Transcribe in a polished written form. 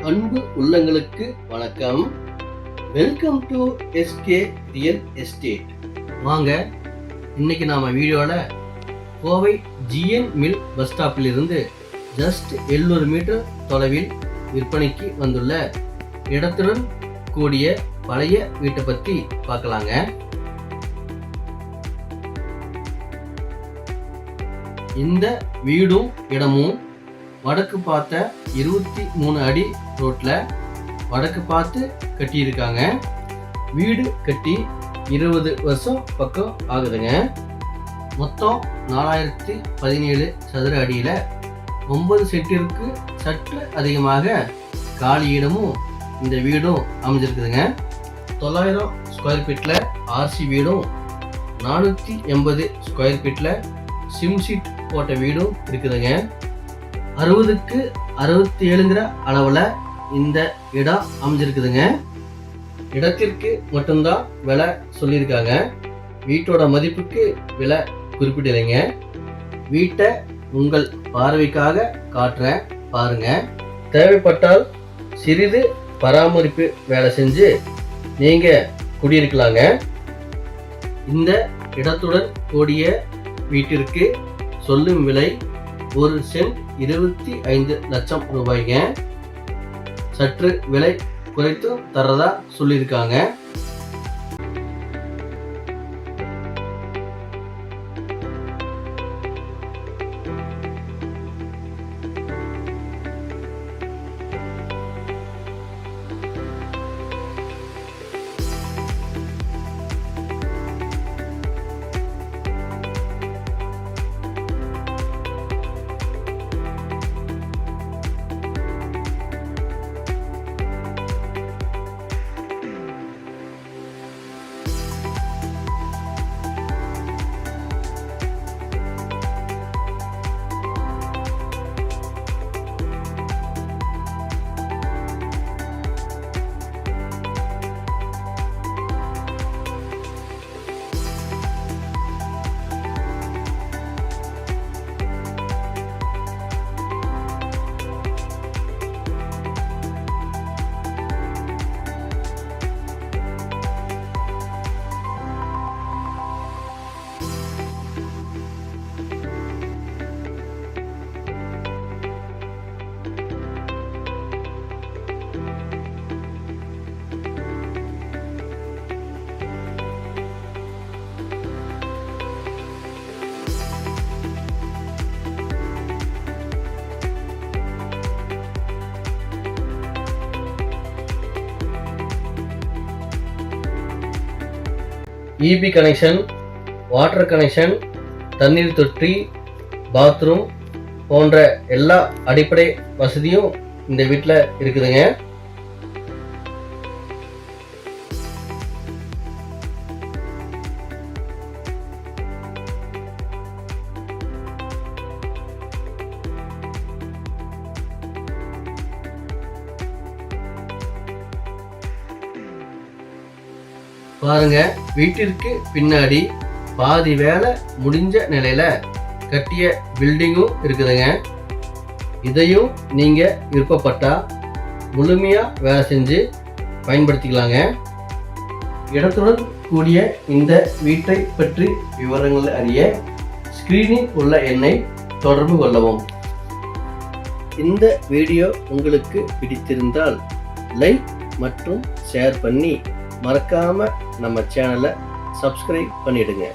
அன்பு உள்ளங்களுக்கு வணக்கம். Welcome to SK real estate. வாங்க, இன்னைக்கு நாம வீடியோல கோவை ஜிஎன் மில் பஸ் ஸ்டாப்பில் இருந்து ஜஸ்ட் 700 மீட்டர் தொலைவில் விற்பனைக்கு வந்துள்ள இடத்துடன் கூடிய பழைய வீட்டை பத்தி பார்க்கலாங்க. இந்த வீடும் இடமும் வடக்கு பார்த்த 23 அடி ரோட்ல வடக்கு பார்த்து கட்டியிருக்காங்க. வீடு கட்டி 20 வருஷம் பக்கம் ஆகுதுங்க. மொத்தம் 4017 சதுர அடியில 9 சென்டிற்கு சற்று அதிகமாக காலி இடமும் இந்த வீடும் அமைஞ்சிருக்குதுங்க. 900 ஸ்கொயர் ஃபீட்ல ஆர்சி வீடும் 480 ஸ்கொயர் ஃபீட்ல சிம் சீட் போட்ட வீடும் இருக்குதுங்க. 60க்கு 67ங்கிற அளவுல இந்த இடம் அமைஞ்சிருக்குதுங்க. இடத்திற்கு மட்டும்தான் விலை சொல்லியிருக்காங்க. வீட்டோட மதிப்புக்கு விலை குறிப்பிடலைங்க. வீட்டை உங்கள் பார்வைக்காக காட்டுறேன், பாருங்க. தேவைப்பட்டால் சிறிது பராமரிப்பு வேலை செஞ்சு நீங்க குடியிருக்கலாங்க. இந்த இடத்துடன் கூடிய வீட்டிற்கு சொல்லும் விலை 1 சென்ட் 25 லட்சம் ரூபாய்ங்க. சற்று விலை குறைத்து தரதா சொல்லியிருக்காங்க. EB கனெக்ஷன், வாட்டர் கனெக்ஷன், தண்ணீர் தொட்டி, பாத்ரூம் போன்ற எல்லா அடிப்படை வசதியும் இந்த வீட்டில் இருக்குதுங்க. பாருங்க, வீட்டிற்கு பின்னாடி பாதி வேலை முடிஞ்ச நிலையில கட்டிய பில்டிங்கும் இருக்குதுங்க. இதையும் நீங்க விருப்பப்பட்டா முழுமையா வேலை செஞ்சு பயன்படுத்திக்கலாங்க. இடத்துடன் கூடிய இந்த வீட்டை பற்றி விவரங்கள் அறிய ஸ்கிரீனில் உள்ள எண்ணை தொடர்பு கொள்ளவும். இந்த வீடியோ உங்களுக்கு பிடித்திருந்தால் லைக் மற்றும் ஷேர் பண்ணி மறக்காம நம்ம சேனலை சப்ஸ்கிரைப் பண்ணிடுங்க.